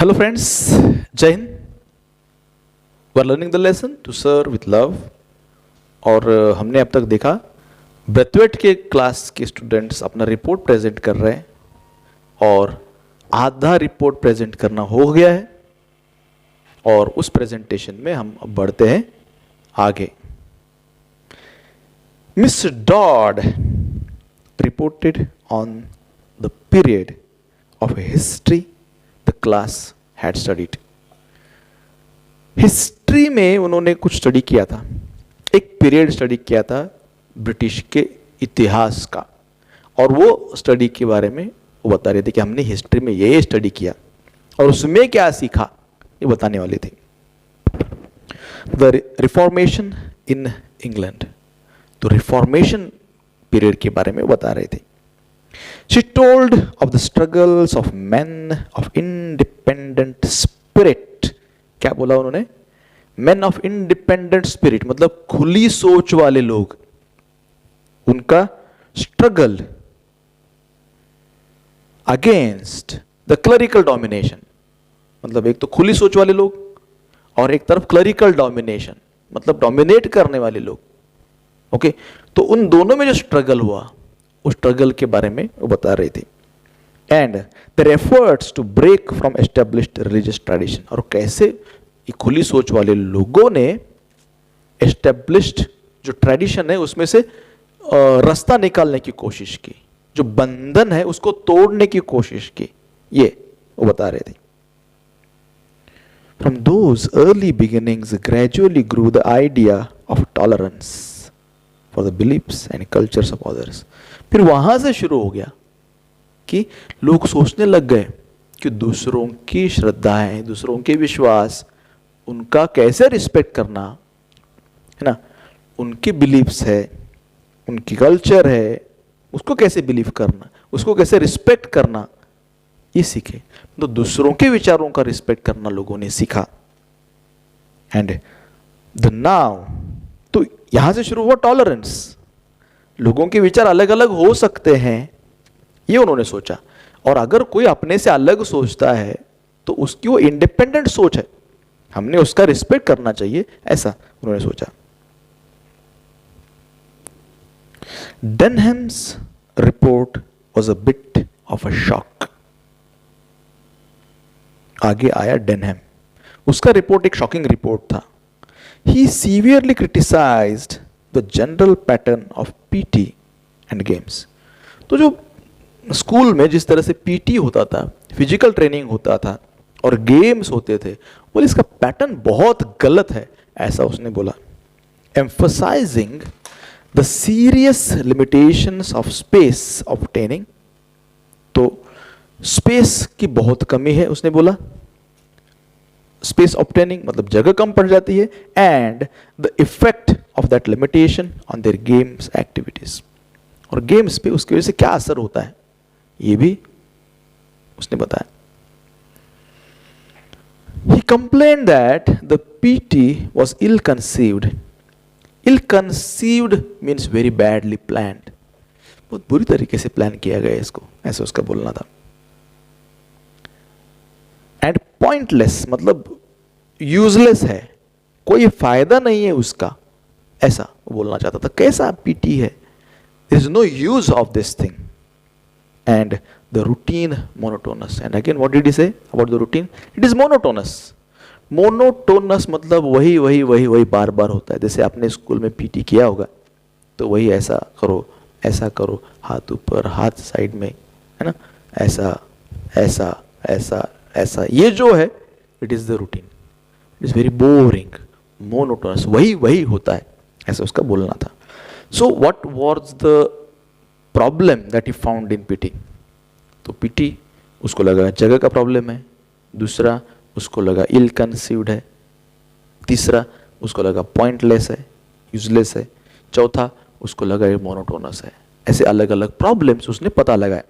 Hello friends, जय हिंद। We are learning the lesson to serve with love. और हमने अब तक देखा ब्रेथवेट के क्लास के स्टूडेंट्स अपना रिपोर्ट प्रेजेंट कर रहे हैं और आधा रिपोर्ट प्रेजेंट करना हो गया है और उस प्रेजेंटेशन में हम अब बढ़ते हैं आगे। Miss Dodd reported on the period of a history the class had studied. History में उन्होंने कुछ स्टडी किया था, एक पीरियड स्टडी किया था ब्रिटिश के इतिहास का, और वो स्टडी के बारे में वो बता रहे थे कि हमने हिस्ट्री में ये स्टडी किया और उसमें क्या सीखा, ये बताने वाले थे। द रिफॉर्मेशन इन इंग्लैंड, तो रिफॉर्मेशन पीरियड के बारे में बता रहे थे। She told of the struggles of men of independent spirit. क्या बोला उन्होंने? Men of independent spirit मतलब खुली सोच वाले लोग, उनका struggle against the clerical domination, मतलब एक तो खुली सोच वाले लोग और एक तरफ क्लरिकल डोमिनेशन मतलब डोमिनेट करने वाले लोग। ओके, तो उन दोनों में जो स्ट्रगल हुआ उस स्ट्रगल के बारे में वो बता रही थी। And their efforts to break from established religious tradition, और कैसे ये खुली सोच वाले लोगों ने एस्टेब्लिश्ड जो ट्रेडिशन है उसमें से रास्ता निकालने की कोशिश की, जो बंधन है उसको तोड़ने की कोशिश की, ये वो बता रहे थे। From those early beginnings gradually grew the idea of tolerance for the beliefs and cultures of others. फिर वहां से शुरू हो गया कि लोग सोचने लग गए कि दूसरों की श्रद्धाएं, दूसरों के विश्वास, उनका कैसे रिस्पेक्ट करना है ना, उनके बिलीफ्स है, उनकी कल्चर है, उसको कैसे बिलीव करना, उसको कैसे रिस्पेक्ट करना, ये सीखे। तो दूसरों के विचारों का रिस्पेक्ट करना लोगों ने सीखा। एंड द नाउ, तो यहां से शुरू हुआ टॉलरेंस। लोगों के विचार अलग अलग हो सकते हैं, ये उन्होंने सोचा, और अगर कोई अपने से अलग सोचता है तो उसकी वो इंडिपेंडेंट सोच है, हमने उसका रिस्पेक्ट करना चाहिए, ऐसा उन्होंने सोचा। Denham's report was a bit of a shock. आगे आया डेनहम, उसका रिपोर्ट एक शॉकिंग रिपोर्ट था। He severely criticized the general pattern of PT and games. तो जो स्कूल में जिस तरह से PT होता था, फिजिकल ट्रेनिंग होता था और गेम्स होते थे, बोले इसका पैटर्न बहुत गलत है, ऐसा उसने बोला। Emphasizing the serious limitations of space obtaining, तो स्पेस की बहुत कमी है उसने बोला, स्पेस ऑब्टेनिंग मतलब जगह कम पड़ जाती है, and the effect of that limitation on their games activities, और गेम्स पे उसकी वजह से क्या असर होता है ये भी उसने बताया। He complained that the PT was ill conceived. Ill conceived means very badly planned, बहुत बुरी तरीके से प्लान किया गया इसको, ऐसा उसका बोलना था। एंड पॉइंटलेस मतलब यूजलेस है, कोई फायदा नहीं है उसका, ऐसा बोलना चाहता था। कैसा पीटी है, there is no use of this thing. And the routine monotonous, and again what did he say about the routine, it is monotonous. Monotonous मतलब वही वही वही वही बार बार होता है, जैसे आपने स्कूल में पीटी किया होगा तो वही ऐसा करो, हाथ ऊपर, हाथ साइड में, है ना, ऐसा ऐसा ऐसा ऐसा, ये जो है it is the routine, it is very boring, monotonous, वही वही होता है, ऐसा उसका बोलना था। So what was the problem that he found in PT, तो पीटी उसको लगा जगह का प्रॉब्लम है, दूसरा उसको लगा इल कंसीव्ड है, तीसरा उसको लगा पॉइंटलेस है, यूजलेस है, चौथा उसको लगा ये मोनोटोनस है। ऐसे अलग अलग प्रॉब्लम्स उसने पता लगाया।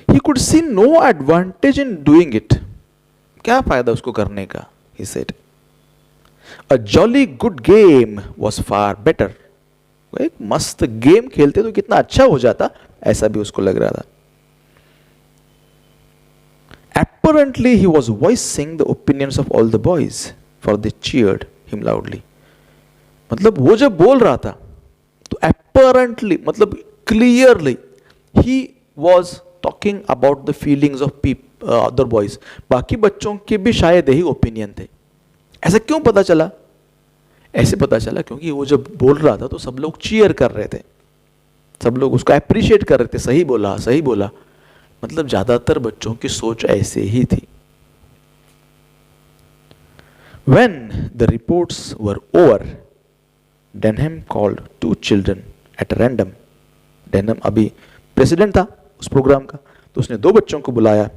He could see no advantage in doing it. क्या फायदा उसको करने का, he said. A jolly good game was far better. एक मस्त गेम खेलते तो कितना अच्छा हो जाता, ऐसा भी उसको लग रहा था। apparently he was voicing the opinions of all the boys, for they cheered him loudly. मतलब वो जब बोल रहा था तो apparently मतलब clearly he was talking about the feelings of other boys. बाकी बच्चों के भी शायद यही ओपिनियन थे. ऐसा क्यों पता चला? ऐसे पता चला क्योंकि वो जब बोल रहा था तो सब लोग चीयर कर रहे थे, सब लोग उसको अप्रिशिएट कर रहे थे. सही बोला, सही बोला. मतलब ज्यादातर बच्चों की सोच ऐसे ही थी. When the reports were over, Denham called 2 children at random. Denham अभी प्रेसिडेंट था उस प्रोग्राम का, तो उसने 2 बच्चों को बुलाया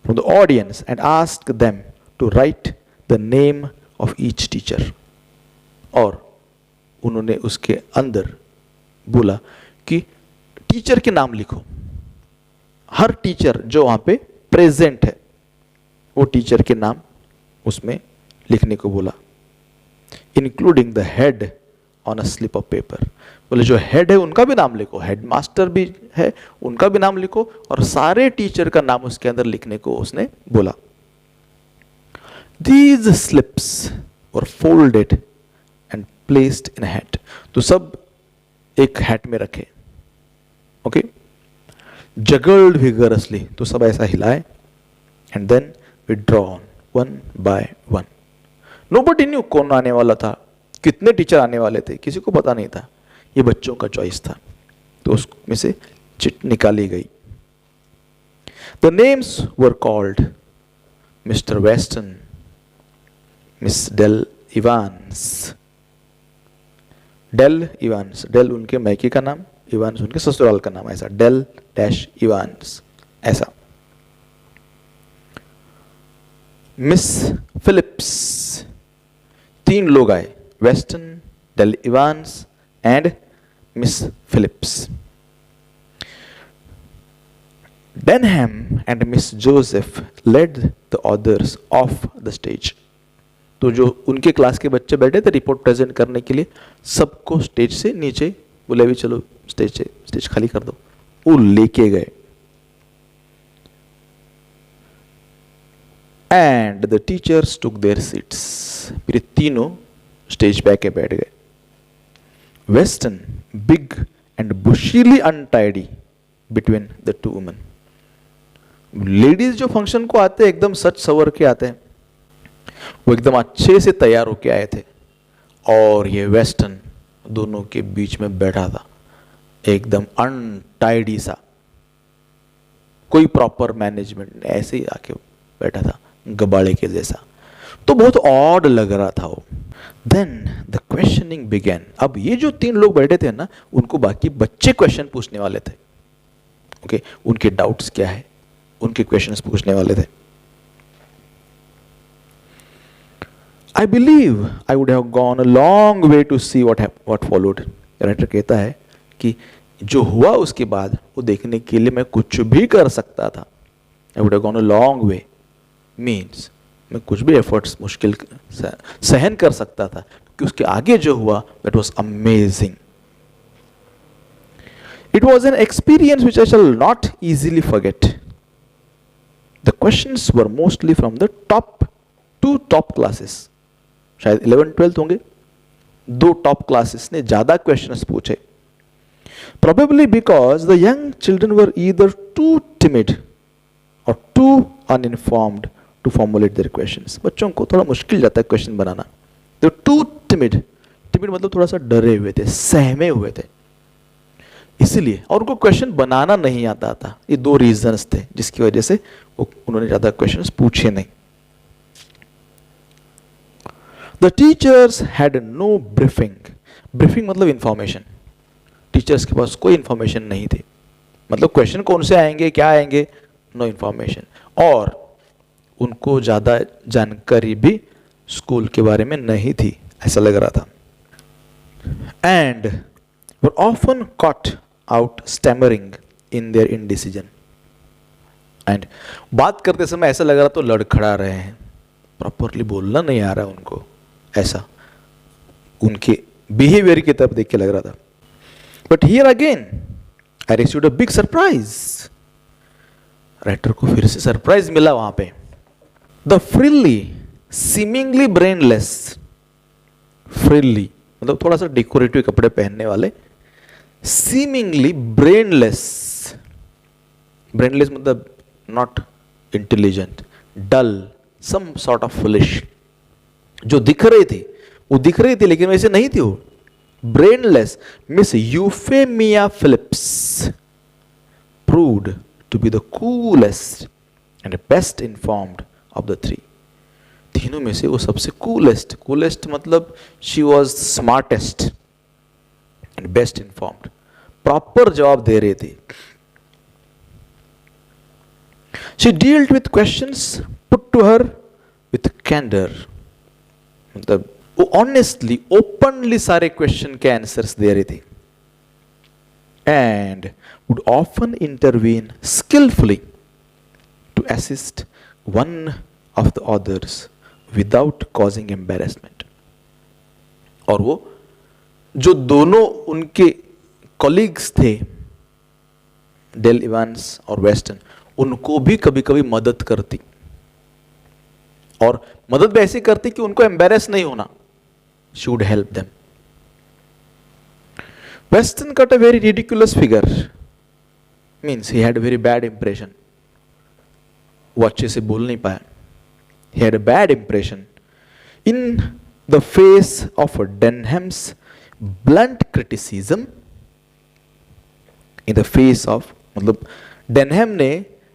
from the audience and asked them to write the name of each teacher. और उन्होंने उसके अंदर बोला कि टीचर के नाम लिखो. हर टीचर जो वहां पे प्रेजेंट है वो टीचर के नाम उसमें लिखने को बोला, including the head on a slip of paper. बोले जो हेड है उनका भी नाम लिखो, हेड मास्टर भी है उनका भी नाम लिखो, और सारे टीचर का नाम उसके अंदर लिखने को उसने बोला. These slips were folded and placed in a hat. तो सब एक हैट में रखे. ओके. Juggled vigorously. तो सब ऐसा हिलाए. And then withdrawn one by one. Nobody knew कौन आने वाला था, कितने टीचर आने वाले थे, किसी को पता नहीं था. ये बच्चों का चॉइस था, तो उसमें से चिट निकाली गई. The names were called Mr. Weston, Miss Del Evans. Del Evans, Del उनके मैके का नाम, इवांस उनके ससुराल का नाम, ऐसा डेल डैश इवांस ऐसा. Miss Phillips. 3 लोग आए, Weston, Del Evans and Miss Phillips. Denham and Miss Joseph led the others off the stage. तो जो उनके क्लास के बच्चे बैठे थे रिपोर्ट प्रेजेंट करने के लिए, सबको स्टेज से नीचे बोले भी चलो स्टेज से, स्टेज खाली कर दो. वो लेके गए. And the teachers took their seats. फिर तीनों स्टेज पे आके बैठ गए. Weston big and bushily untidy between the 2 women. Ladies जो फंक्शन को आते हैं एकदम सच सवर के आते हैं, वो एकदम अच्छे से तैयार होके आए थे, और ये वेस्टर्न दोनों के बीच में बैठा था एकदम अनटाइडी सा, कोई प्रॉपर मैनेजमेंट, ऐसे ही आके बैठा था गबाड़े के जैसा. तो बहुत ऑड लग रहा था वो. Then the questioning began. अब ये जो 3 लोग बैठे थे ना, उनको बाकी बच्चे क्वेश्चन पूछने वाले थे. ओके, उनके डाउट्स क्या है, उनके क्वेश्चंस पूछने वाले थे. I believe I would have gone a long way to see what followed. Writer कहता है कि जो हुआ उसके बाद वो देखने के लिए मैं कुछ भी कर सकता था. I would have gone a long way means मैं कुछ भी एफर्ट्स मुश्किल सहन कर सकता था, क्योंकि उसके आगे जो हुआ that was amazing. It was an experience which I shall not easily forget. The questions were mostly from the two top classes. शायद 11th-12th होंगे. 2 टॉप क्लासेस ने ज्यादा क्वेश्चंस पूछे. Probably because the young children were either too timid or too uninformed to formulate their questions. बच्चों को थोड़ा मुश्किल जाता है question banana. They were too timid. Timid मतलब थोड़ा सा डरे हुए थे, सहमे हुए थे, इसीलिए. और उनको क्वेश्चन बनाना नहीं आता था. ये 2 रीजंस थे जिसकी वजह से उन्होंने ज्यादा क्वेश्चंस पूछे नहीं. The teachers had no briefing. Briefing मतलब इंफॉर्मेशन. टीचर्स के पास कोई इंफॉर्मेशन नहीं थी. मतलब क्वेश्चन कौन से आएंगे, क्या आएंगे, नो इंफॉर्मेशन. और उनको ज्यादा जानकारी भी स्कूल के बारे में नहीं थी, ऐसा लग रहा था. And were often caught out stammering in their indecision. And बात करते समय ऐसा लग रहा तो लड़खड़ा रहे हैं, प्रॉपरली बोलना नहीं आ रहा उनको, ऐसा उनके बिहेवियर की तरफ देख के लग रहा था. But here again I received a big surprise. Writer को फिर से सरप्राइज मिला वहां पे. The frilly seemingly brainless, frilly मतलब थोड़ा सा डेकोरेटिव कपड़े पहनने वाले, सीमिंगली ब्रेनलेस, ब्रेनलेस मतलब not intelligent, dull, some sort of foolish, जो दिख रही थी वो दिख रही थी लेकिन वैसे नहीं थी वो. Brainless Miss Euphemia Phillips proved to be the coolest and best informed of the three. तीनों में से वो सबसे coolest, coolest मतलब she was smartest and best informed, proper जवाब दे रही थी. She dealt with questions put to her with candor, मतलब वो honestly, openly सारे question के answers दे रही थी. And would often intervene skillfully to assist one of the others without causing embarrassment. और वो जो दोनों उनके कॉलीग्स थे, डेल इवांस और वेस्टन, उनको भी कभी कभी मदद करती, और मदद भी ऐसी करती कि उनको एम्बेरस नहीं होना. She would help them. Weston cut a very ridiculous figure, means he had a very bad impression. वो अच्छे से बोल नहीं पाया. He had a bad impression in the face of Denham's blunt criticism. In the face of मतलब Denham ने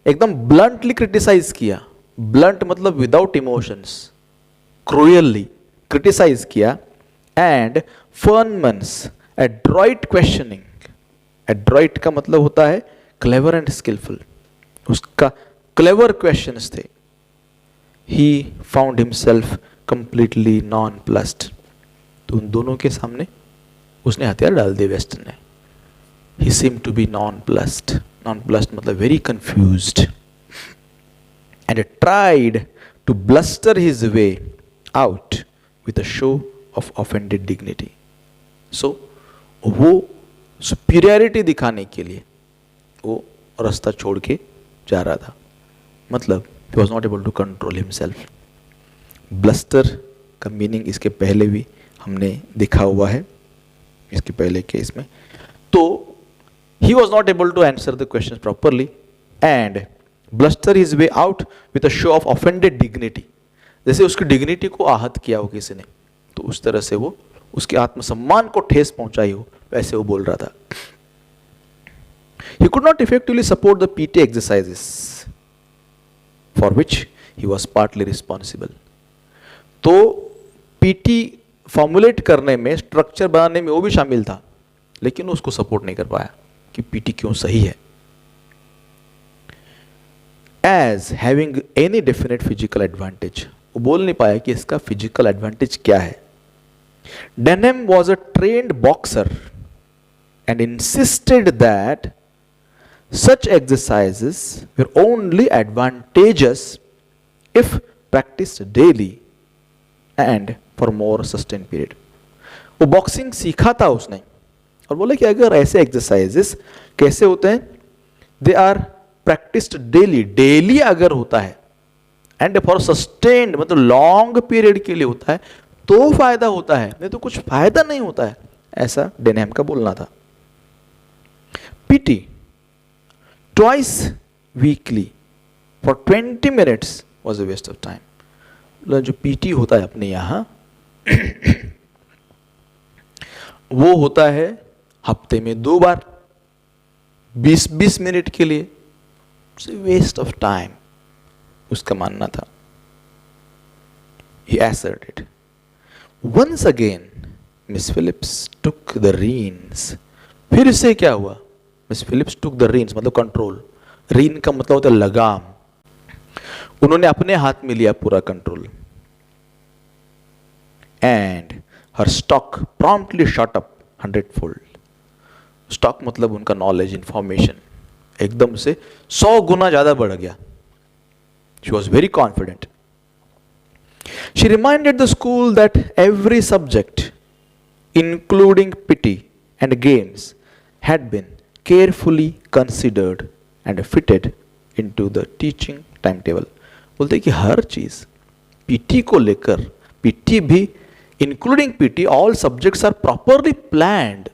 एकदम bluntly criticise किया. ब्लंट मतलब विदाउट इमोशंस, क्रूयली क्रिटिसाइज किया. एंड फर्नमन्स एड्रॉइट क्वेश्चनिंग, एड्रॉइट का मतलब होता है क्लेवर एंड स्किलफुल, उसका क्लेवर क्वेश्चंस थे. He found himself completely non plussed. तो उन दोनों के सामने उसने हथियार डाल दिए वेस्टन ने. He seem to be nonplussed. Nonplussed मतलब very confused. And tried to bluster his way out with a show of offended dignity. So वो सुपीरियरिटी दिखाने के लिए वो रास्ता छोड़ के जा रहा था. मतलब he was not able to control himself. Bluster का मीनिंग इसके पहले भी हमने देखा हुआ है, इसके पहले केस में. तो he was not able to answer the questions properly and bluster his way out with a show of offended dignity. जैसे उसकी डिग्निटी को आहत किया हो किसी ने, तो उस तरह से वो उसके आत्मसम्मान को ठेस पहुंचाई हो, वैसे वो बोल रहा था. He could not effectively support the PT exercises for which he was partly responsible. तो PT फॉर्मुलेट करने में, स्ट्रक्चर बनाने में वो भी शामिल था, लेकिन उसको सपोर्ट नहीं कर पाया कि PT क्यों सही है. As having any definite physical advantage, वो बोल नहीं पाया कि इसका फिजिकल एडवांटेज क्या है. Denham was a trained boxer and insisted that such exercises were only advantageous if practiced daily and for more sustained period. वो बॉक्सिंग सीखा था उसने और बोले कि अगर ऐसे एक्सरसाइजेस कैसे होते हैं, they are practised daily, daily अगर होता है, एंड फॉर सस्टेन्ड मतलब लॉन्ग पीरियड के लिए होता है तो फायदा होता है, नहीं तो कुछ फायदा नहीं होता है, ऐसा डेनहम का बोलना था. PT twice weekly for 20 minutes was a waste of time. जो पीटी होता है अपने यहां वो होता है हफ्ते में 2 बार 20-20 मिनट के लिए, वेस्ट ऑफ टाइम उसका मानना था. He asserted. Once again, Miss Phillips took the reins. फिर से क्या हुआ? Miss Phillips took the reins मतलब कंट्रोल. रीन का मतलब होता है लगाम. उन्होंने अपने हाथ में लिया पूरा control. And her stock promptly shot up 100-fold. Stock मतलब उनका नॉलेज, इंफॉर्मेशन एकदम से 100 गुना ज्यादा बढ़ गया. She was very confident. She reminded the school that every subject, including PT and games, had been carefully considered and fitted into the teaching timetable. बोलते हैं कि हर चीज पीटी को लेकर, पीटी भी including PT, all subjects are properly planned,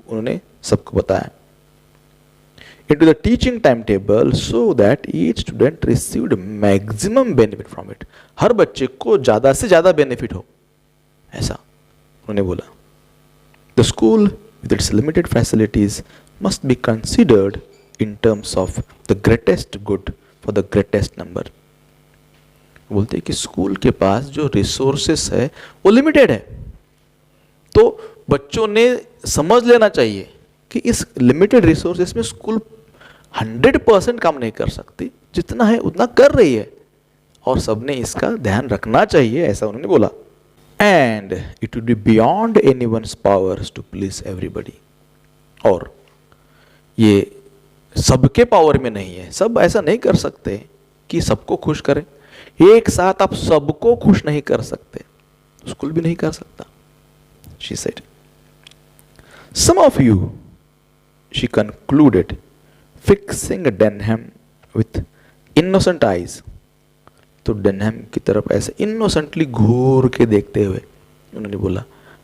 उन्होंने सबको बताया, into the teaching timetable so that each student received maximum benefit from it. हर बच्चे को ज्यादा से ज्यादा बेनिफिट हो, ऐसा उन्होंने बोला. The school with its limited facilities must be considered in terms of the greatest good for the greatest number. बोलते हैं कि स्कूल के पास जो रिसोर्सेस है वो लिमिटेड है, तो बच्चों ने समझ लेना चाहिए कि इस लिमिटेड रिसोर्सेस में स्कूल 100% काम नहीं कर सकती, जितना है उतना कर रही है, और सबने इसका ध्यान रखना चाहिए, ऐसा उन्होंने बोला. And it would be beyond anyone's powers to please everybody. और ये सबके पावर में नहीं है, सब ऐसा नहीं कर सकते कि सबको खुश करें, एक साथ आप सबको खुश नहीं कर सकते, स्कूल भी नहीं कर सकता. She said, some of you, she concluded, fixing Denham with innocent eyes. तो डेनहम की तरफ ऐसे इनोसेंटली घूर के देखते हुए उन्होंने बोला,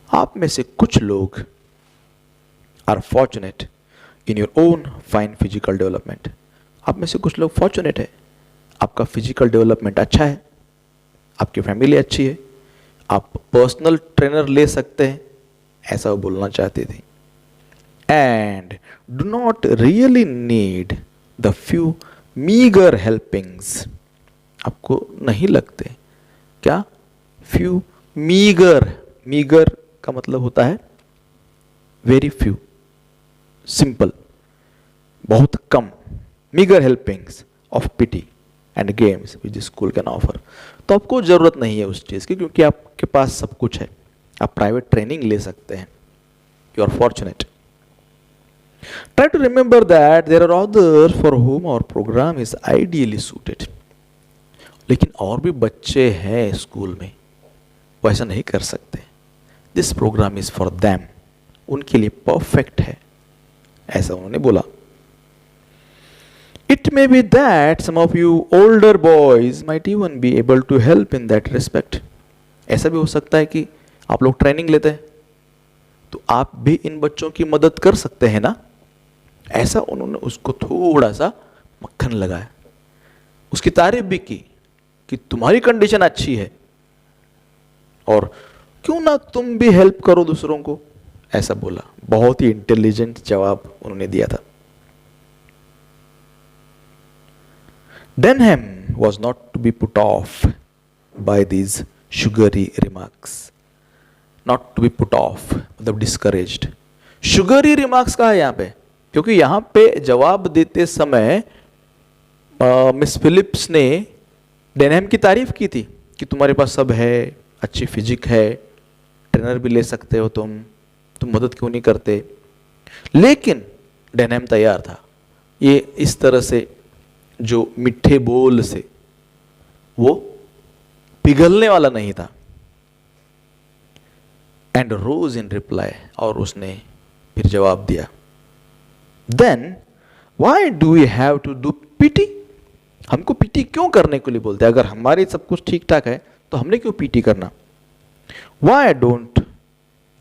आप में से कुछ लोग are fortunate in your own fine physical development. आप में से कुछ लोग फॉर्चुनेट है, आपका फिजिकल डेवलपमेंट अच्छा है, आपकी फैमिली अच्छी है, आप पर्सनल ट्रेनर ले सकते हैं, ऐसा वो बोलना चाहते थे. And do not really need the few meagre helpings. आपको नहीं लगते क्या? फ्यू मीगर, मीगर का मतलब होता है वेरी फ्यू, सिंपल, बहुत कम. Meagre helpings of PT and games which the school can offer. तो आपको जरूरत नहीं है उस चीज की, क्योंकि आपके पास सब कुछ है, आप प्राइवेट ट्रेनिंग ले सकते हैं. You are fortunate. Try to remember that there are others for whom our program is ideally suited. लेकिन और भी बच्चे हैं स्कूल में, वो ऐसा नहीं कर सकते. This programme is for them, उनके लिए परफेक्ट है, ऐसा उन्होंने बोला. It may be that some of you older boys might even be able to help in that respect. ऐसा भी हो सकता है कि आप लोग ट्रेनिंग लेते हैं तो आप भी इन बच्चों की मदद कर सकते हैं ना, ऐसा उन्होंने उसको थोड़ा सा मक्खन लगाया, उसकी तारीफ भी की कि तुम्हारी कंडीशन अच्छी है और क्यों ना तुम भी हेल्प करो दूसरों को, ऐसा बोला. बहुत ही इंटेलिजेंट जवाब उन्होंने दिया था. Denham was not to be put off by these sugary remarks. Not to be put off, मतलब discouraged. Sugary remarks कहा है यहाँ पे, क्योंकि यहाँ पे जवाब देते समय मिस फिलिप्स ने डेनहम की तारीफ की थी कि तुम्हारे पास सब है, अच्छी फिजिक है, ट्रेनर भी ले सकते हो, तुम मदद क्यों नहीं करते. लेकिन डेनहम तैयार था, ये इस तरह से जो मिठे बोल से वो पिघलने वाला नहीं था. एंड रोज इन रिप्लाई, और उसने फिर जवाब दिया. Then why do we have to do PT. हमको पीटी क्यों करने के लिए बोलते हैं? अगर हमारे सब कुछ ठीक ठाक है तो हमने क्यों पीटी करना? Why don't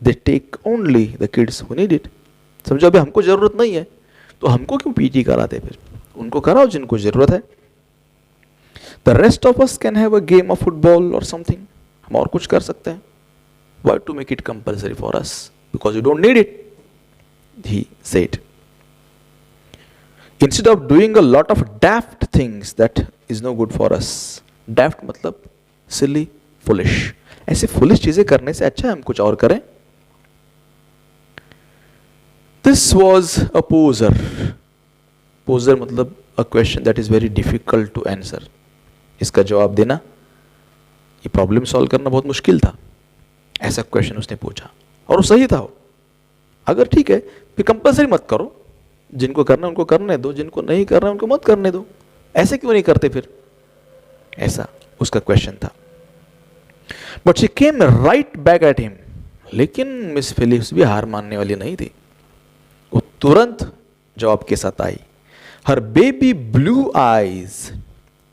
they take only the kids who need it. समझो अभी हमको जरूरत नहीं है तो हमको क्यों पीटी कराते? फिर उनको कराओ जिनको जरूरत है. The rest of us can have a game of football और समथिंग. हम और कुछ कर सकते हैं. Why to make it compulsory for us because you don't need it, he said. Instead of doing a lot of daft things that is no good for us. Daft मतलब silly, foolish. ऐसे foolish चीजें करने से अच्छा है हम कुछ और करें. This was a poser. Poser मतलब a question that is very difficult to answer. इसका जवाब देना, ये प्रॉब्लम सॉल्व करना बहुत मुश्किल था. ऐसा क्वेश्चन उसने पूछा और वो सही था. अगर ठीक है फिर कंपल्सरी मत करो, जिनको करना उनको करने दो, जिनको नहीं करना उनको मत करने दो. ऐसे क्यों नहीं करते फिर? ऐसा उसका क्वेश्चन था. But she came right back at him. लेकिन मिस फिलिप्स भी हार मानने वाली नहीं थी. वो तुरंत जवाब के साथ आई. हर बेबी ब्लू आईज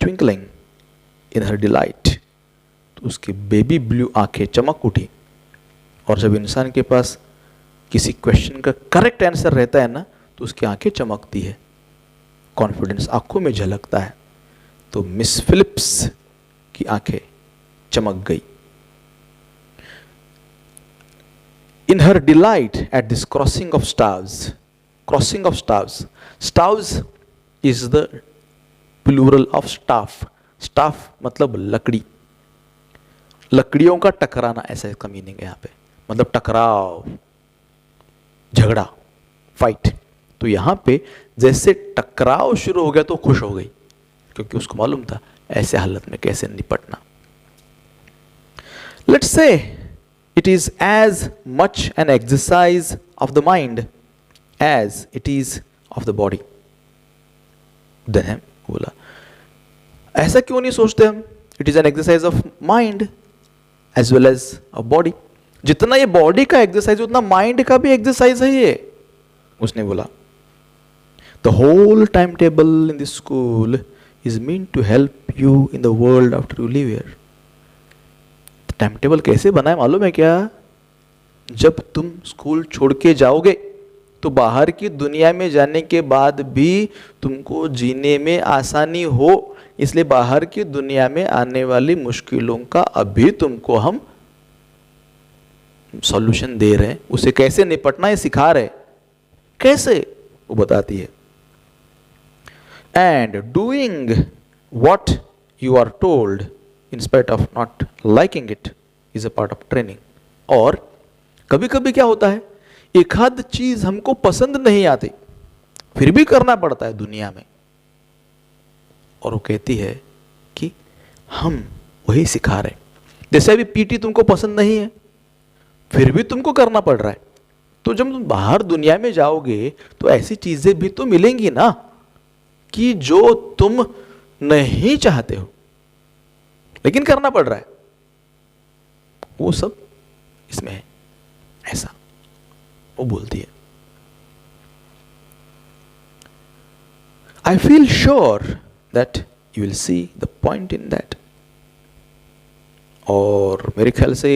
ट्विंकलिंग इन हर डिलाइट, तो उसकी बेबी ब्लू आंखें चमक उठी। और जब इंसान के पास किसी क्वेश्चन का करेक्ट आंसर रहता है ना, तो उसकी आंखें चमकती है, कॉन्फिडेंस आंखों में झलकता है। तो मिस फिलिप्स की आंखें चमक गई। In her delight at this crossing of staves, crossing of staves, staves is the plural of staff. Staff मतलब लकड़ी, लकड़ियों का टकराना, ऐसा इसका मीनिंग है यहां पे, मतलब टकराव, झगड़ा, फाइट। तो यहां पे जैसे टकराव शुरू हो गया तो खुश हो गई, क्योंकि उसको मालूम था ऐसे हालत में कैसे निपटना। Let's say it is as much an exercise of the mind as it is of the body. Then बोला, ऐसा क्यों नहीं सोचते हम, it is an exercise of mind as well as of body. जितना ये बॉडी का एक्सरसाइज उतना माइंड का भी एक्सरसाइज है ये। उसने बोला, the whole timetable in this school is mean to help you in the world after you leave here. Timetable कैसे बनाए मालूम है क्या? जब तुम स्कूल छोड़ के जाओगे तो बाहर की दुनिया में जाने के बाद भी तुमको जीने में आसानी हो, इसलिए बाहर की दुनिया में आने वाली मुश्किलों का अभी तुमको हम सॉल्यूशन दे रहे हैं, उसे कैसे निपटना है सिखा रहे। कैसे? वो बताती है। And doing what you are told in spite of not liking it is a part of training. और कभी कभी क्या होता है, एक आध चीज हमको पसंद नहीं आती, फिर भी करना पड़ता है दुनिया में। और वो कहती है कि हम वही सिखा रहे हैं। जैसे अभी पीटी तुमको पसंद नहीं है, फिर भी तुमको करना पड़ रहा है। तो जब तुम बाहर दुनिया में जाओगे तो ऐसी चीजें भी तो मिलेंगी ना कि जो तुम नहीं चाहते हो, लेकिन करना पड़ रहा है। वो सब इसमें है। ऐसा वो बोलती है, I feel sure that you will see the point in that. और मेरे ख्याल से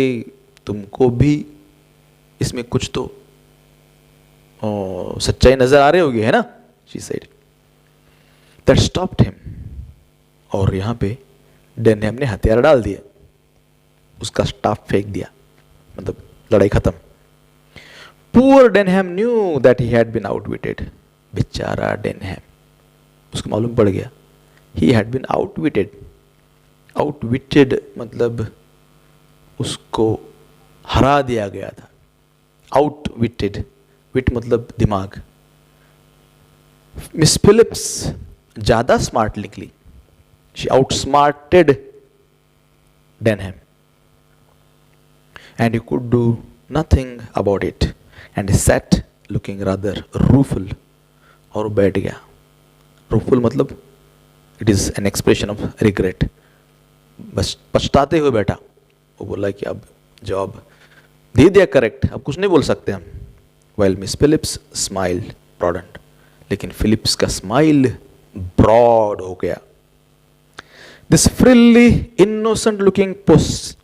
तुमको भी इसमें कुछ तो सच्चाई नजर आ रही होगी, है ना? She said. That stopped him. और यहां पे डेनहैम ने हथियार डाल दिए, उसका स्टाफ फेंक दिया, मतलब लड़ाई खत्म। Poor Denham knew that he had been outwitted. बेचारा डेनहैम, उसको मालूम पड़ गया, ही हैड बीन आउटविटेड। आउटविटेड मतलब उसको हरा दिया गया था। आउटविटेड, विट मतलब दिमाग। मिस फिलिप्स ज्यादा स्मार्ट निकली। She outsmarted Denham and he could do nothing about it and he sat looking rather rueful। और बैठ गया। rueful मतलब it is an expression of regret, बस पछताते हुए बैठा। वो बोला कि अब जवाब दे दिया करेक्ट, अब कुछ नहीं बोल सकते हम। while Miss Phillips smiled broadened, लेकिन फिलिप्स का स्माइल ब्रॉड हो गया। This frilly innocent looking puss,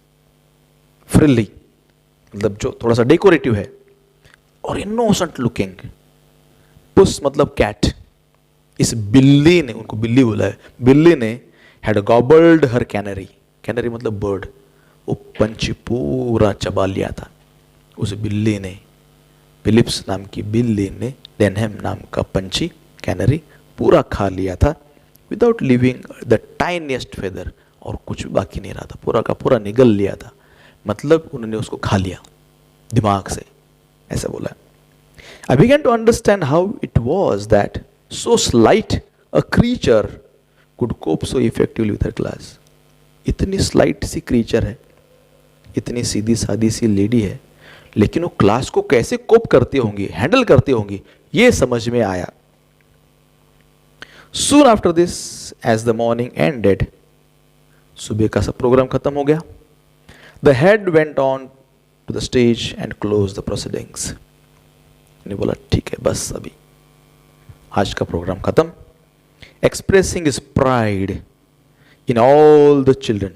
frilly मतलब जो थोड़ा सा डेकोरेटिव है, और इनोसेंट लुकिंग। पुस मतलब कैट। इस बिल्ली ने, उनको बिल्ली बोला है, बिल्ली ने हैड गॉबल्ड हर कैनरी। कैनरी मतलब बर्ड। वो पंछी पूरा चबा लिया था। उस बिल्ली ने, फिलिप्स नाम की बिल्ली ने डेनहैम नाम का पंछी कैनरी पूरा खा लिया था, विदाउट लिविंग द टाइनिएस्ट फेदर। और कुछ भी बाकी नहीं रहा था, पूरा का पूरा निगल लिया था, मतलब उन्होंने उसको खा लिया दिमाग से, ऐसा बोला। I began to understand how it was that so slight a creature could cope so effectively with her class। इतनी स्लाइट सी क्रीचर है, इतनी सीधी सादी सी लेडी है, लेकिन वो क्लास को कैसे कोप करती होंगी, हैंडल करती होंगी, ये समझ में आया। Soon after this, as the morning ended, सुबह का सब प्रोग्राम खत्म हो गया। The head went on to the stage and closed the proceedings। ने बोला ठीक है, बस अभी आज का प्रोग्राम खत्म, expressing his pride in all the children.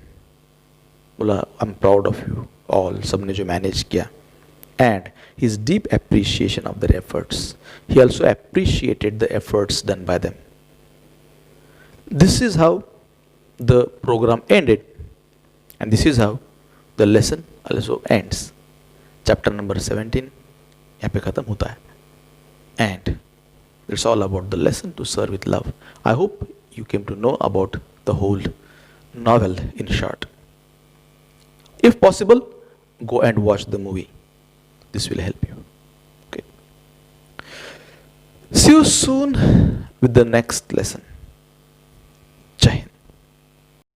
बोला I am proud of you all, सबने जो मैनेज किया. And his deep appreciation of their efforts. He also appreciated the efforts done by them. This is how the program ended, and this is how the lesson also ends. Chapter number 17 यहाँ पे खत्म होता है. And it's all about the lesson to serve with love. I hope you came to know about the whole novel in short. If possible, go and watch the movie. This will help you. Okay. See you soon with the next lesson.